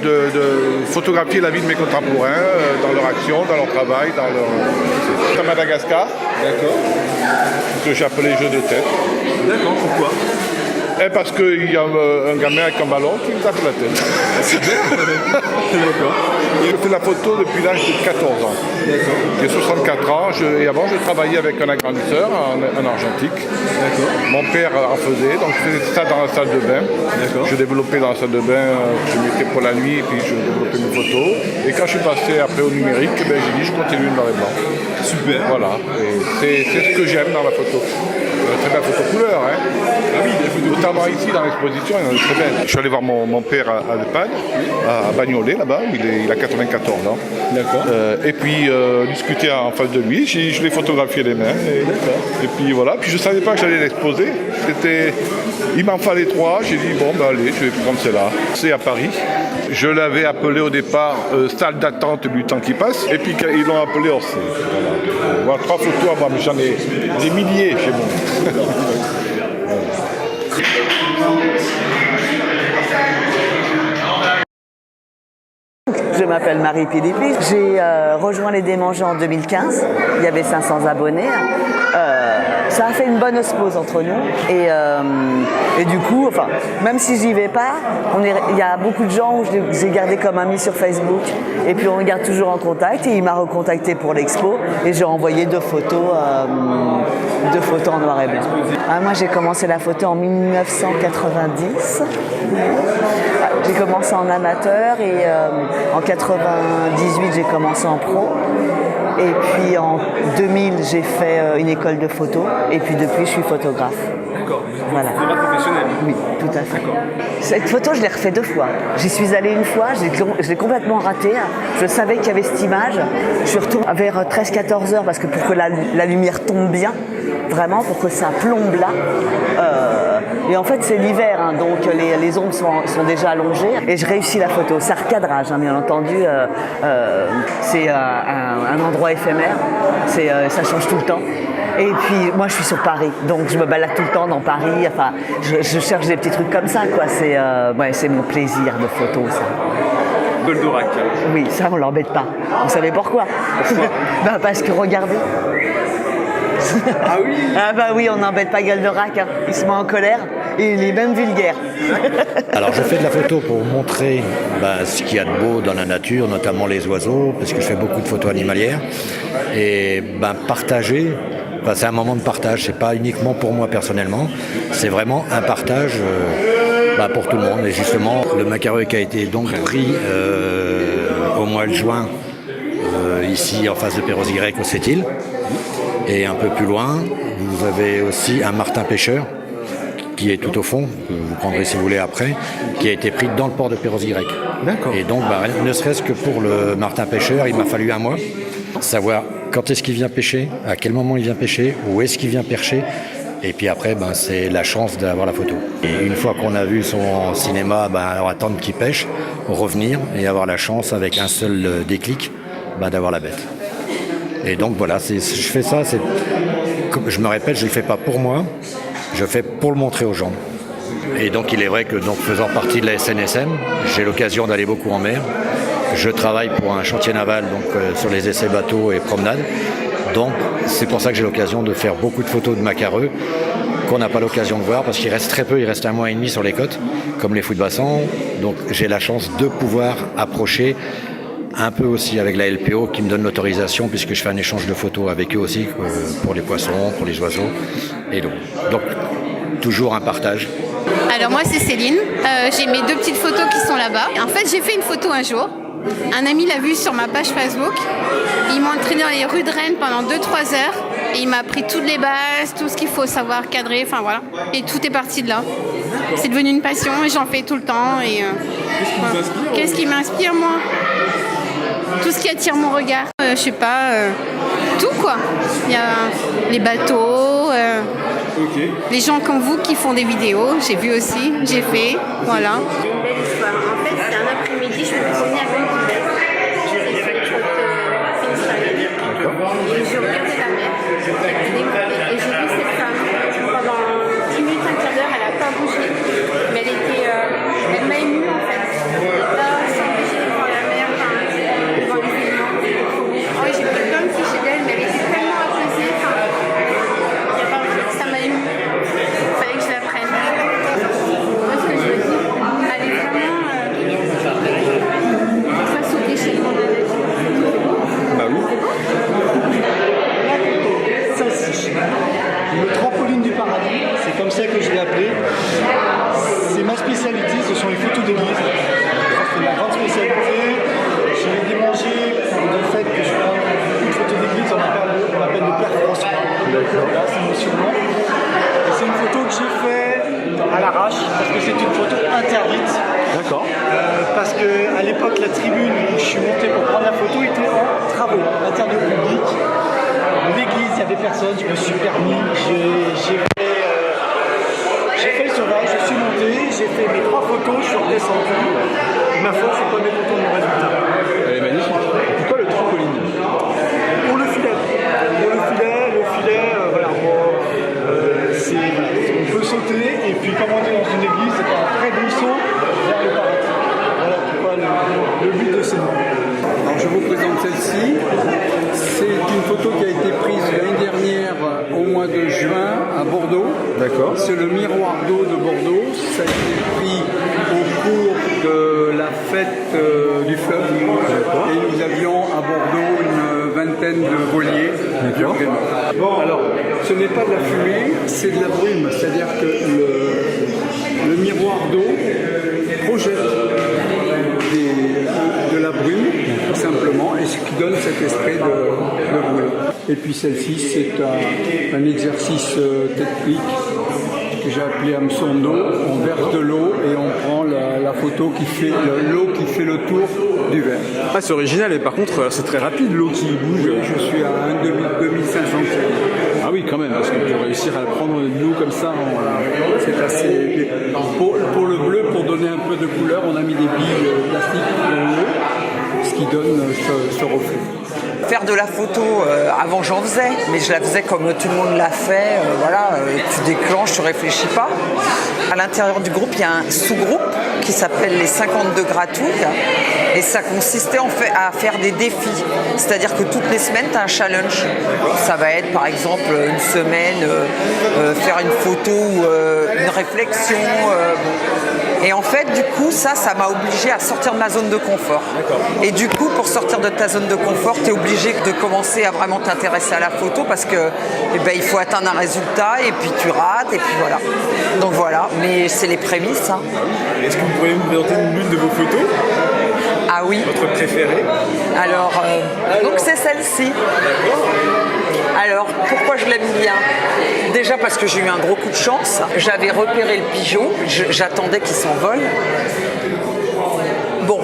de photographier la vie de mes contemporains, dans leur action, dans leur travail, dans leur... C'est à Madagascar. D'accord. Que j'ai appelé jeu de tête. D'accord, pourquoi? Parce qu'il y a un gamin avec un ballon qui me tape la tête. D'accord. Je fais la photo depuis l'âge de 14 ans. D'accord. J'ai 64 ans et avant je travaillais avec un agrandisseur en argentique. D'accord. Mon père en faisait, donc je faisais ça dans la salle de bain. D'accord. Je développais dans la salle de bain, je mettais pour la nuit et puis je développais mes photos. Et quand je suis passé après au numérique, j'ai dit je continue dans les blancs. Super. Voilà, et c'est ce que j'aime dans la photo. Très belle photo couleur, hein. Ah oui, des photos. Notamment ici dans l'exposition, il y en a de très belles. Je suis allé voir mon père à l'EHPAD, à Bagnolet là-bas, il a 94 ans. D'accord. Et puis discuter en face de lui, je l'ai photographié les mains. Et puis voilà, puis je ne savais pas que j'allais l'exposer. Il m'en fallait 3, j'ai dit bon ben allez, je vais prendre celle-là. C'est à Paris. Je l'avais appelé au départ salle d'attente du temps qui passe, et puis ils l'ont appelé Orsay. Voilà. 3 photos à moi, mais j'en ai des milliers chez moi. Je m'appelle Marie Philippi. J'ai rejoint les Démangés en 2015. Il y avait 500 abonnés. Ça a fait une bonne osmose entre nous. Et du coup, enfin, même si j'y vais pas, il y a beaucoup de gens où je les ai gardés comme amis sur Facebook. Et puis on garde toujours en contact. Et il m'a recontacté pour l'expo. Et j'ai envoyé 2 photos en noir et blanc. Moi, j'ai commencé la photo en 1990. J'ai commencé en amateur et en 98, j'ai commencé en pro. Et puis en 2000, j'ai fait une école de photo. Et puis depuis, je suis photographe. D'accord. Voilà. Photographe professionnel. Oui, tout à fait. Cette photo, je l'ai refait 2 fois. J'y suis allée une fois, je l'ai complètement ratée. Je savais qu'il y avait cette image. Je suis retournée vers 13-14 heures parce que pour que la lumière tombe bien, vraiment, pour que ça plombe là. Et en fait, c'est l'hiver, hein, donc les ombres sont déjà allongées. Et je réussis la photo. C'est recadrage, hein, bien entendu. C'est un endroit éphémère. Ça change tout le temps. Et puis, moi, je suis sur Paris. Donc, je me balade tout le temps dans Paris. Enfin, je cherche des petits trucs comme ça, quoi. C'est mon plaisir de photo, ça. Goldorak. Oui, ça, on l'embête pas. Vous savez pourquoi? Ben, parce que regardez. Ah oui. Ah bah oui, on n'embête pas Goldorak, hein. Il se met en colère et il est même vulgaire. Alors je fais de la photo pour montrer ce qu'il y a de beau dans la nature, notamment les oiseaux, parce que je fais beaucoup de photos animalières. Et partager, c'est un moment de partage, c'est pas uniquement pour moi personnellement, c'est vraiment un partage pour tout le monde. Et justement, le macareux qui a été donc pris au mois de juin, ici en face de Perros-Guirec au Sept-Îles. Et un peu plus loin, vous avez aussi un martin pêcheur qui est tout au fond, que vous prendrez si vous voulez après, qui a été pris dans le port de Perros-Guirec. D'accord. Et donc, ne serait-ce que pour le martin pêcheur, il m'a fallu un mois, savoir quand est-ce qu'il vient pêcher, à quel moment il vient pêcher, où est-ce qu'il vient percher. Et puis après, c'est la chance d'avoir la photo. Et une fois qu'on a vu son cinéma, alors attendre qu'il pêche, revenir et avoir la chance, avec un seul déclic, d'avoir la bête. Et donc voilà, je fais ça, comme je me répète, je ne le fais pas pour moi, je le fais pour le montrer aux gens. Et donc il est vrai que faisant partie de la SNSM, j'ai l'occasion d'aller beaucoup en mer. Je travaille pour un chantier naval sur les essais bateaux et promenades. Donc c'est pour ça que j'ai l'occasion de faire beaucoup de photos de macareux qu'on n'a pas l'occasion de voir parce qu'il reste très peu, il reste 1 mois et demi sur les côtes, comme les fous de bassin. Donc j'ai la chance de pouvoir approcher un peu aussi avec la LPO qui me donne l'autorisation puisque je fais un échange de photos avec eux aussi pour les poissons, pour les oiseaux et l'eau. Donc toujours un partage. Alors moi c'est Céline, j'ai mes 2 petites photos qui sont là-bas. En fait j'ai fait une photo un jour, un ami l'a vue sur ma page Facebook, il m'a entraîné dans les rues de Rennes pendant 2-3 heures et il m'a appris toutes les bases, tout ce qu'il faut savoir cadrer, enfin voilà. Et tout est parti de là. C'est devenu une passion et j'en fais tout le temps. Et, qu'est-ce qui m'inspire moi? Tout ce qui attire mon regard, je sais pas, tout quoi. Il y a les bateaux, les gens comme vous qui font des vidéos, j'ai vu aussi, j'ai fait, voilà. J'ai une belle histoire. En fait, c'est un après-midi, je me suis promenée à Vancouver. J'ai fait le shot Finistère. Et je regardais la mer, et j'ai vu cette femme pendant 10 minutes, un quart d'heure, elle n'a pas bougé. Mais elle m'a émue en fait. Là, paradis. Celle-ci, le trampoline du paradis, c'est comme ça que je l'ai appelé. C'est ma spécialité, ce sont les photos d'église. C'est ma grande spécialité. Je l'ai démangé du fait que je prends une photo d'église, on m'appelle le Père François. Là, c'est mon surnom. Et c'est une photo que j'ai faite à l'arrache, parce que c'est une photo interdite. D'accord. Parce qu'à l'époque, la tribune où je suis monté pour prendre la photo était en travaux, interdit au public. L'église, il n'y avait personne, je me suis permis, j'ai fait le sauvage, je suis monté, j'ai fait mes 3 photos, je suis redescendu. Ma foi, je suis pas mécontent de mon résultat. Elle est magnifique. Pourquoi le trampoline? Pour le filet. Voilà. On peut sauter, et puis comme on est dans une église, c'est un très bon saut vers le paradis. Voilà pourquoi le but de ce nom. Alors je vous présente celle-ci. C'est une photo qui a été prise l'année dernière au mois de juin à Bordeaux. D'accord. C'est le miroir d'eau de Bordeaux. Ça a été pris au cours de la fête du fleuve. Et nous avions à Bordeaux une vingtaine de voiliers. Bon, alors, ce n'est pas de la fumée, c'est de la brume. C'est-à-dire que le miroir d'eau projette de la brume, tout simplement, et ce qui donne cet esprit de brume. Et puis celle-ci, c'est un exercice technique que j'ai appelé hameçon d'eau. On verse de l'eau et on prend la photo qui fait l'eau qui fait le tour du verre. Ah, c'est original, et par contre, c'est très rapide l'eau qui bouge. Je suis à 2500 Ah oui, quand même, parce que pour réussir à prendre de l'eau comme ça, c'est assez. Pour le bleu, pour donner un peu de couleur, on a mis des billes plastiques dans l'eau, ce qui donne ce reflet. Faire de la photo, avant j'en faisais, mais je la faisais comme tout le monde l'a fait, tu déclenches, tu réfléchis pas. À l'intérieur du groupe, il y a un sous-groupe qui s'appelle les 52 gratouilles, et ça consistait à faire des défis, c'est-à-dire que toutes les semaines, tu as un challenge. Ça va être par exemple une semaine, faire une photo ou une réflexion. Et en fait, du coup, ça m'a obligé à sortir de ma zone de confort. Et du coup, pour sortir de ta zone de confort, tu es obligé de commencer à vraiment t'intéresser à la photo parce que il faut atteindre un résultat et puis tu rates et puis voilà. Donc voilà, mais c'est les prémices. Hein. Est-ce que vous pourriez nous présenter l'une de vos photos? Ah oui. Votre préférée? Alors, donc c'est celle-ci. Alors, pourquoi je l'aime bien? Déjà parce que j'ai eu un gros coup de chance. J'avais repéré le pigeon, j'attendais qu'il s'envole. Bon,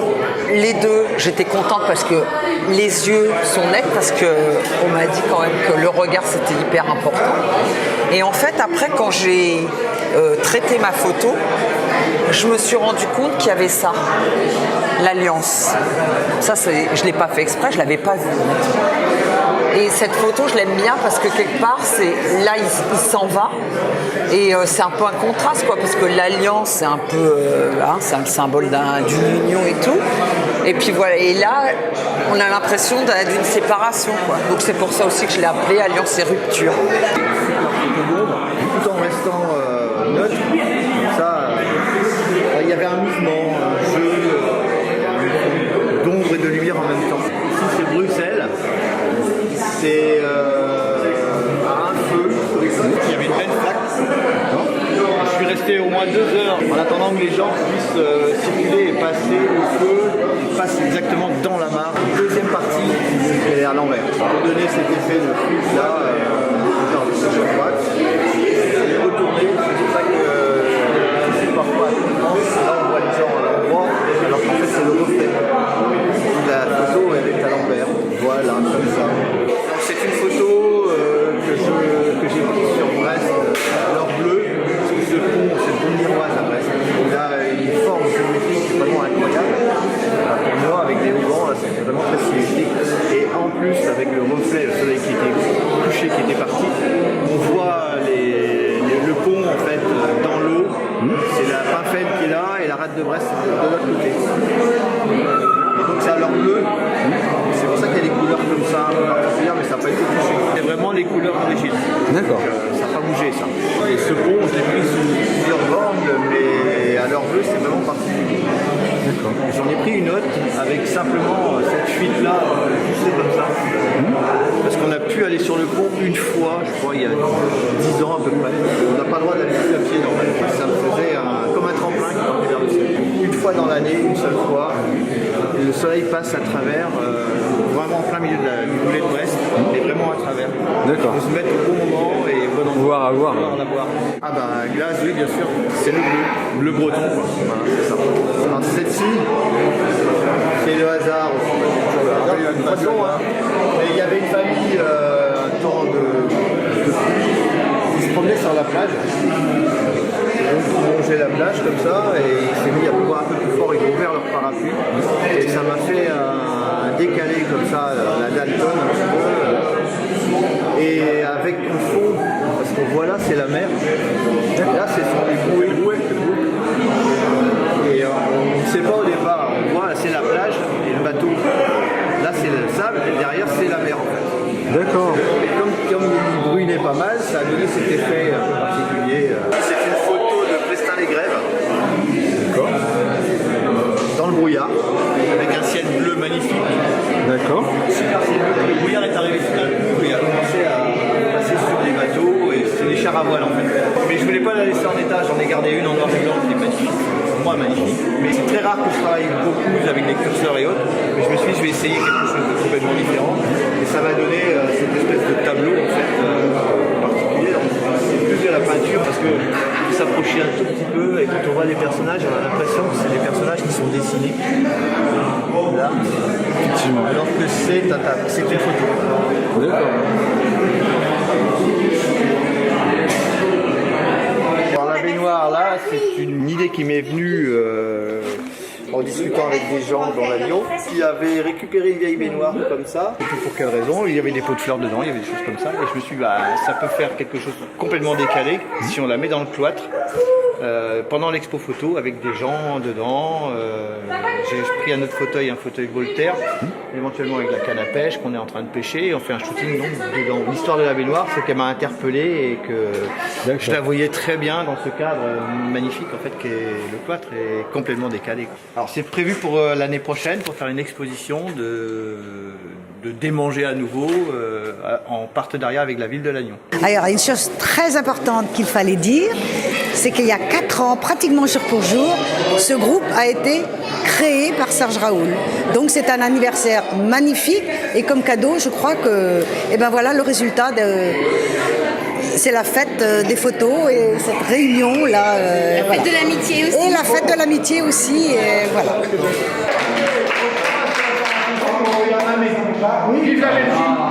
les deux, j'étais contente parce que les yeux sont nets, parce qu'on m'a dit quand même que le regard c'était hyper important. Et en fait, après, quand j'ai traité ma photo, je me suis rendu compte qu'il y avait ça, l'alliance. Ça, je ne l'ai pas fait exprès, je ne l'avais pas vu. Et cette photo, je l'aime bien parce que quelque part, là, il s'en va. Et c'est un peu un contraste, quoi, parce que l'alliance, c'est un peu, c'est un symbole d'une union et tout. Et puis voilà, et là, on a l'impression d'une séparation, quoi. Donc c'est pour ça aussi que je l'ai appelé Alliance et Rupture. Tout en restant neutre, ça, il y avait un mouvement, un jeu d'ombre et de lumière en même temps. Ici, c'est Bruxelles. C'est un feu. Il y avait une belle plaque. Je suis resté au moins 2 heures en attendant que les gens puissent circuler et passer au feu. Ils passent exactement dans la mare. Deuxième partie, elle est à l'envers. Pour donner cet effet de flux là, genre de gauche à droite. Et retourner, c'est pour ça que c'est parfois à distance. Là, on voit les gens à l'endroit, alors qu'en fait, c'est le reflet. La photo, elle est à l'envers. Voilà, comme ça. C'est une photo que j'ai prise sur Brest, à l'heure bleue, parce que ce pont miroise à Brest. Il a une forme géométrique vraiment incroyable. Pour moi, avec des haubans, c'était vraiment très symétrique. Et en plus, avec le reflet, le soleil qui était couché, qui était parti, on voit le pont en fait dans l'eau. C'est la Pinfène qui est là et la rade de Brest de l'autre côté. Et donc c'est à l'heure bleue. C'est pour ça qu'il y a des couleurs comme ça, particulières, mais ça n'a pas été touché. C'est vraiment les couleurs d'origine. D'accord. Ça n'a pas bougé ça. Et ce pont, je l'ai pris sous plusieurs bornes, mais à l'heure bleue, c'est vraiment particulier. D'accord. J'en ai pris une autre avec simplement cette fuite là, poussée comme ça. Parce qu'on a pu aller sur le pont une fois, je crois, il y a 10 ans à peu près. On n'a pas le droit d'aller plus à pied normalement. Ça me faisait comme un tremplin qui partait vers le ciel. Une fois dans l'année, une seule fois, et le soleil passe à travers, vraiment en plein milieu du boulet de Brest, et vraiment à travers. D'accord. Il faut se mettre au bon moment et au bon endroit. Voir à voir. La voir. Ah bah glace, oui bien sûr, c'est le bleu breton quoi. Voilà, c'est ça. Alors celle-ci, c'est le hasard aussi. De toute façon, hein, il y avait une famille un temps de pluie qui se promenait sur la plage. Donc ils longeaient la plage comme ça et il s'est mis à pleuvoir un peu plus fort, ils ont ouvert leur parapluie et ça m'a fait un décalé comme ça, la Dalton un petit peu. Et avec le fond, parce qu'on voit là c'est la mer, là c'est sur les bouées. Et on ne sait pas au départ, on voit là c'est la plage et le bateau. Là c'est le sable et derrière c'est la mer en fait. D'accord. Et comme il brûlait pas mal, ça a donné cet effet un peu particulier. C'est une photo de Plestin-les-Grèves. D'accord. Dans le brouillard, avec un ciel bleu magnifique. D'accord. Le brouillard est arrivé tout d'un coup et a commencé à passer sur des bateaux et c'est des chars à voile en fait. Mais je voulais pas la laisser en état, j'en ai gardé une en noir et blanc qui est magnifique. Pour moi magnifique. Mais c'est très rare que je travaille beaucoup avec des curseurs et autres. Mais je me suis dit je vais essayer quelque chose de complètement différent. Et ça m'a donné cette espèce de tableau en fait particulier. C'est plus de la peinture parce que faut s'approcher un tout petit peu et quand on voit les personnages, on a l'impression que c'est des personnages qui sont dessinés. Là. Effectivement. Alors que c'est une photo. D'accord. Alors la baignoire là, c'est une idée qui m'est venue en discutant avec des gens dans l'avion qui avaient récupéré une vieille baignoire comme ça. Je sais plus pour quelle raison, il y avait des pots de fleurs dedans, il y avait des choses comme ça. Et je me suis dit, ça peut faire quelque chose de complètement décalé si on la met dans le cloître. Pendant l'expo photo avec des gens dedans. J'ai pris un autre fauteuil, un fauteuil Voltaire, éventuellement avec la canne à pêche qu'on est en train de pêcher et on fait un shooting donc dedans. L'histoire de la baignoire, c'est qu'elle m'a interpellé et que je la voyais très bien dans ce cadre magnifique en fait qui est le cloître est complètement décalé. Alors c'est prévu pour l'année prochaine pour faire une exposition de démanger à nouveau en partenariat avec la ville de Lannion. Alors, une chose très importante qu'il fallait dire, c'est qu'il y a 4 ans, pratiquement jour pour jour, ce groupe a été créé par Serge Raoul. Donc c'est un anniversaire magnifique et comme cadeau, je crois que voilà, le résultat c'est la fête des photos et cette réunion là. La fête de l'amitié aussi. Et la fête de l'amitié aussi, et voilà. Vive la Belgique!